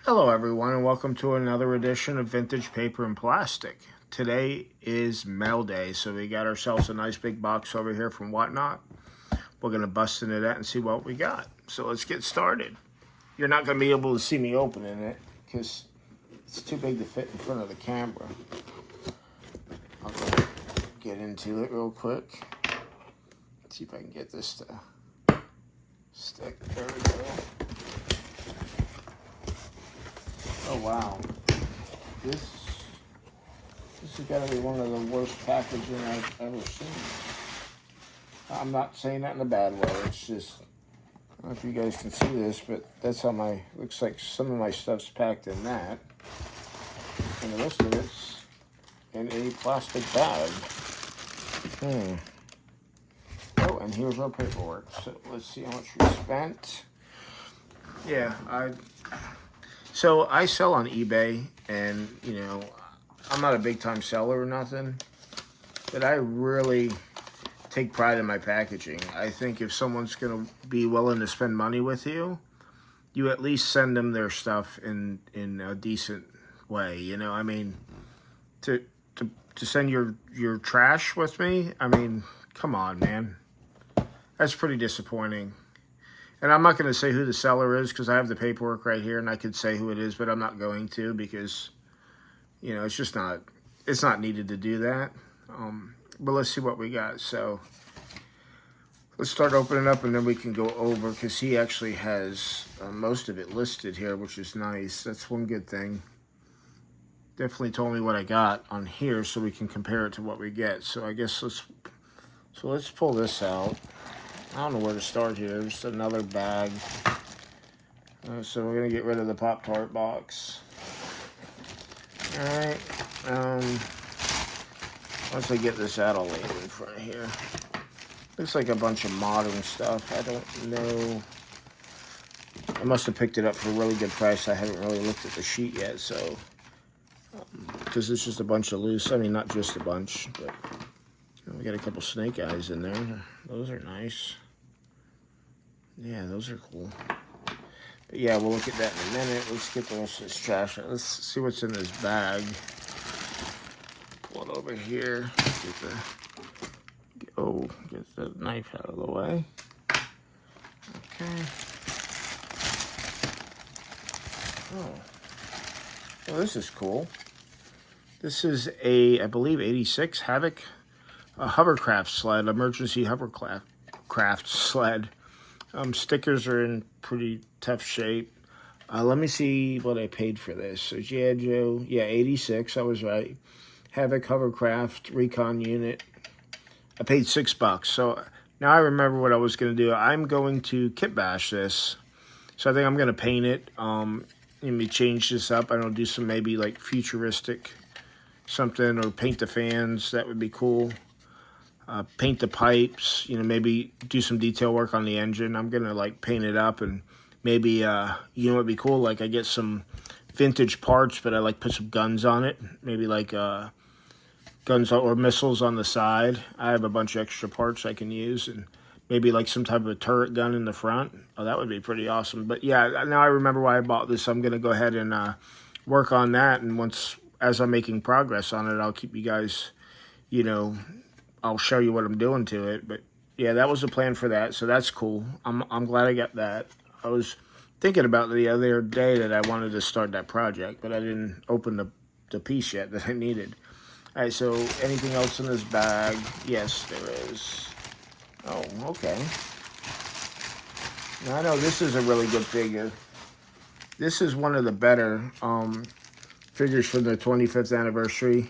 Hello everyone and welcome to another edition of Vintage Paper and Plastic. Today is mail day, so we got ourselves a nice big box over here from Whatnot. We're going to bust into that and see what we got. So let's get started. You're not going to be able to see me opening it because it's too big to fit in front of the camera. I'll go get into it real quick. Let's see if I can get this to stick. There we go. Oh wow, this has got to be one of the worst packaging I've ever seen. I'm not saying that in a bad way. It's just, I don't know if you guys can see this, but that's how looks like some of my stuff's packed in that. And the rest of it's in a plastic bag. Oh, and here's our paperwork. So let's see how much we spent. Yeah, So I sell on eBay, and I'm not a big time seller or nothing, but I really take pride in my packaging. I think if someone's gonna be willing to spend money with you, you at least send them their stuff in a decent way. I mean, to send your trash with me, I mean, come on, man, that's pretty disappointing. And I'm not going to say who the seller is because I have the paperwork right here and I could say who it is, but I'm not going to because, it's just it's not needed to do that. But let's see what we got. So let's start opening up and then we can go over because he actually has most of it listed here, which is nice. That's one good thing. Definitely told me what I got on here so we can compare it to what we get. So I guess let's pull this out. I don't know where to start here. Just another bag. So we're going to get rid of the Pop-Tart box. Alright. Once I get this out, I'll lay it in front of here. Looks like a bunch of modern stuff. I don't know. I must have picked it up for a really good price. I haven't really looked at the sheet yet, so. Because it's just a bunch of loose. I mean, not just a bunch, but we got a couple snake eyes in there. Those are nice. Yeah, those are cool. But yeah, we'll look at that in a minute. Let's get the rest of this trash out. Let's see what's in this bag. Pull it over here. Get the knife out of the way. Okay. Oh. Well, this is cool. This is I believe, 86 Havoc hovercraft sled, emergency hovercraft sled. Stickers are in pretty tough shape. Let me see what I paid for this. So G.I. Joe, yeah, 86, I was right. Havoc hovercraft recon unit. I paid $6. So now I remember what I was going to do. I'm going to kit bash this. So I think I'm going to paint it. Maybe change this up. I don't know, do some maybe like futuristic something, or paint the fans. That would be cool. Paint the pipes, maybe do some detail work on the engine. I'm gonna like paint it up, and maybe it'd be cool, like I get some vintage parts, but I like put some guns on it, maybe like guns or missiles on the side. I have a bunch of extra parts I can use, and maybe like some type of a turret gun in the front. Oh, that would be pretty awesome. But yeah, now I remember why I bought this. I'm gonna go ahead and work on that, and as I'm making progress on it, I'll keep you guys, I'll show you what I'm doing to it. But yeah, that was the plan for that, so that's cool. I'm glad I got that. I was thinking about the other day that I wanted to start that project, but I didn't open the piece yet that I needed. All right, so anything else in this bag? Yes, there is. Oh, okay. Now I know this is a really good figure. This is one of the better figures from the 25th anniversary.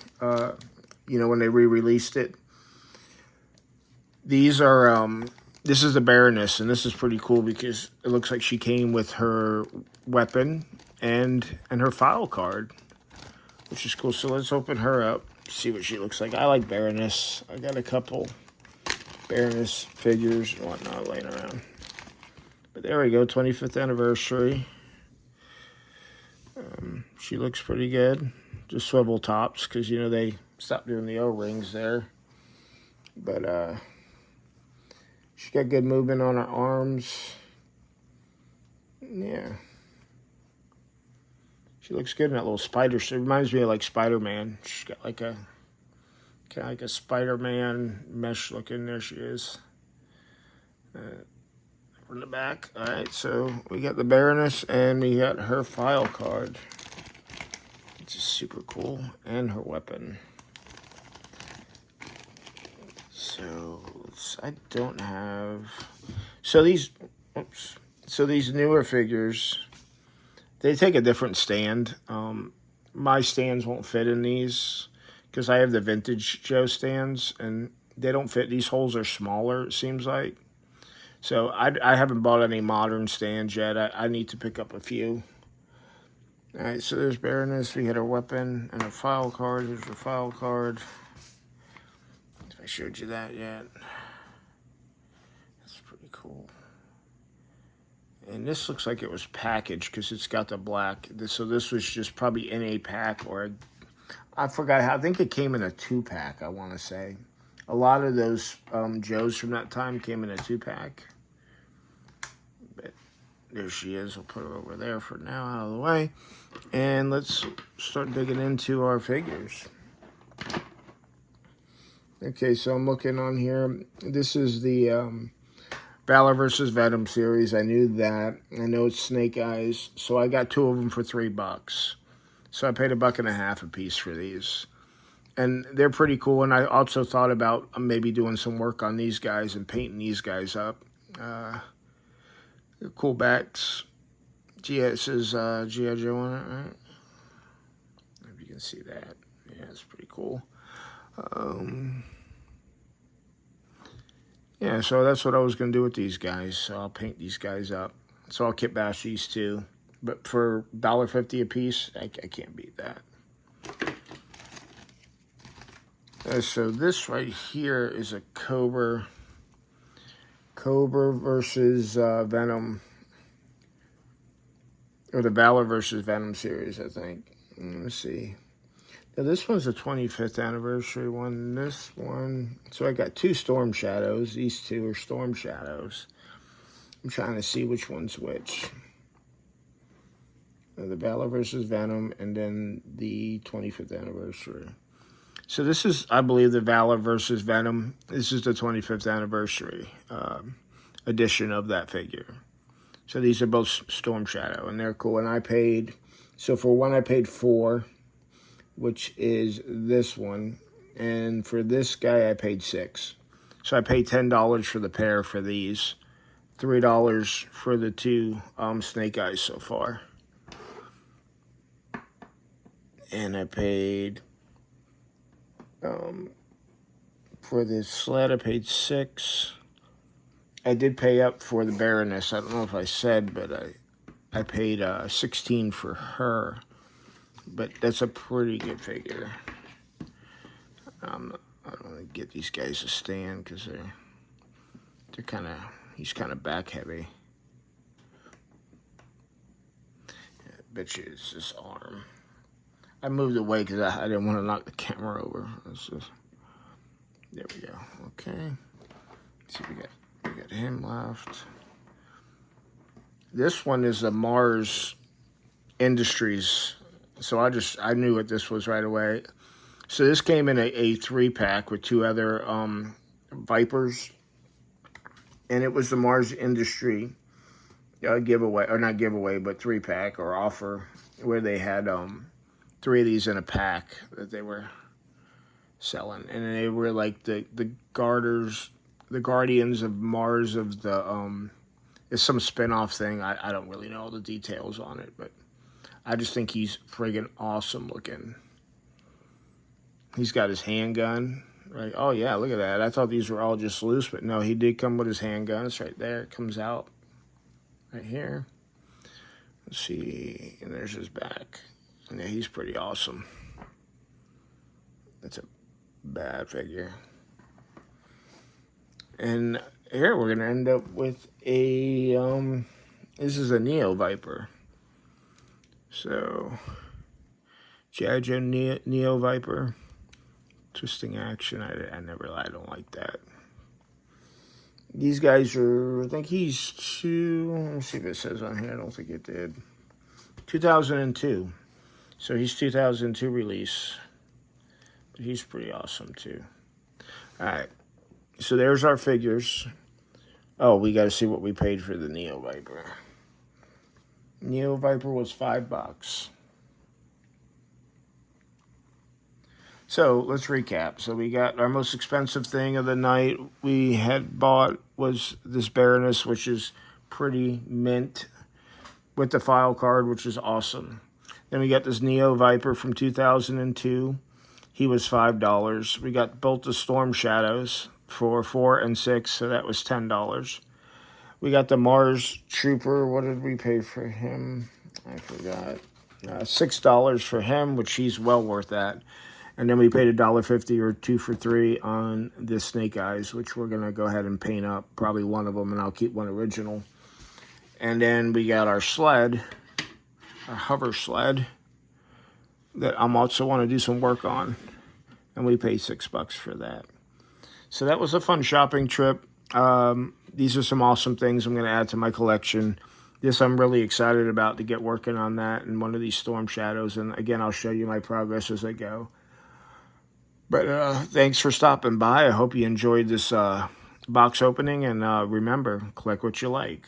When they re-released it. These are, this is the Baroness, and this is pretty cool because it looks like she came with her weapon and her file card, which is cool. So let's open her up, see what she looks like. I like Baroness. I got a couple Baroness figures and whatnot laying around. But there we go, 25th anniversary. She looks pretty good. Just swivel tops because, they stopped doing the O-rings there. But, she got good movement on her arms. Yeah. She looks good in that little spider. It reminds me of like Spider-Man. She's got like a kind of like a Spider-Man mesh look in there. She is. From the back. All right, so we got the Baroness and we got her file card. Which is super cool, and her weapon. So I don't have. So these, oops. So these newer figures, they take a different stand. My stands won't fit in these because I have the vintage Joe stands, and they don't fit. These holes are smaller, it seems like. So I haven't bought any modern stands yet. I need to pick up a few. All right, so there's Baroness. We had her weapon and her file card. Here's her file card. If I showed you that yet. That's pretty cool. And this looks like it was packaged because it's got the black. So this was just probably in a pack, or I forgot how. I think it came in a 2-pack, I want to say. A lot of those Joes from that time came in a 2-pack. But there she is. I'll put her over there for now, out of the way. And let's start digging into our figures. Okay, so I'm looking on here. This is the Valor vs. Venom series. I knew that. I know it's Snake Eyes. So I got 2 of them for $3. So I paid $1.50 a piece for these. And they're pretty cool. And I also thought about maybe doing some work on these guys and painting these guys up. Cool backs. It says G.I. Joe on it, right? If you can see that. Yeah, it's pretty cool. Yeah, so that's what I was going to do with these guys. So I'll paint these guys up. So I'll kit bash these 2. But for $1.50 a piece, I can't beat that. So this right here is a Cobra versus Venom. Or the Valor versus Venom series, I think. Let's see. Now, this one's a 25th anniversary one. This one, so I got 2 Storm Shadows. These 2 are Storm Shadows. I'm trying to see which one's which. The Valor versus Venom, and then the 25th anniversary. So this is, I believe, the Valor versus Venom. This is the 25th anniversary edition of that figure. So these are both Storm Shadow, and they're cool. And I paid, so for one I paid $4, which is this one. And for this guy I paid $6. So I paid $10 for the pair for these. $3 for the 2 Snake Eyes so far. And I paid, for the sled I paid $6. I did pay up for the Baroness. I don't know if I said, but I paid $16 for her. But that's a pretty good figure. I don't want to get these guys to stand because they're kind of, he's kind of back heavy. I bet you it's this arm. I moved away because I didn't want to knock the camera over. There we go. Okay. Let's see, we got him left. This one is the Mars Industries. So I knew what this was right away. So this came in a 3-pack with 2 other Vipers. And it was the Mars Industry giveaway, or not giveaway, but 3-pack or offer, where they had 3 of these in a pack that they were selling. And they were like the Guardians of Mars of the, it's some spin-off thing. I don't really know all the details on it, but I just think he's friggin' awesome looking. He's got his handgun, right? Oh, yeah, look at that. I thought these were all just loose, but no, he did come with his handgun. It's right there. It comes out right here. Let's see. And there's his back. And yeah, he's pretty awesome. That's a bad figure. And here we're going to end up with a, this is a Neo Viper. So, G.I. Joe Neo Viper. Twisting action. I don't like that. These guys are, I think he's let me see if it says on here. I don't think it did. 2002. So he's 2002 release. But he's pretty awesome too. All right. So there's our figures. Oh, we got to see what we paid for the Neo Viper. Neo Viper was $5. So let's recap. So we got our most expensive thing of the night we had bought was this Baroness, which is pretty mint, with the file card, which is awesome. Then we got this Neo Viper from 2002. He was $5. We got both the Storm Shadows for $4 and $6, so that was $10. We got the Mars Trooper. What did we pay for him? I forgot. $6 for him, which he's well worth that. And then we paid $1.50 or 2 for 3 on the Snake Eyes, which we're going to go ahead and paint up. Probably one of them, and I'll keep one original. And then we got our sled, our hover sled, that I'm also want to do some work on. And we paid $6 for that. So that was a fun shopping trip. These are some awesome things I'm going to add to my collection. This I'm really excited about to get working on that and one of these Storm Shadows. And again, I'll show you my progress as I go. But thanks for stopping by. I hope you enjoyed this box opening. And remember, collect what you like.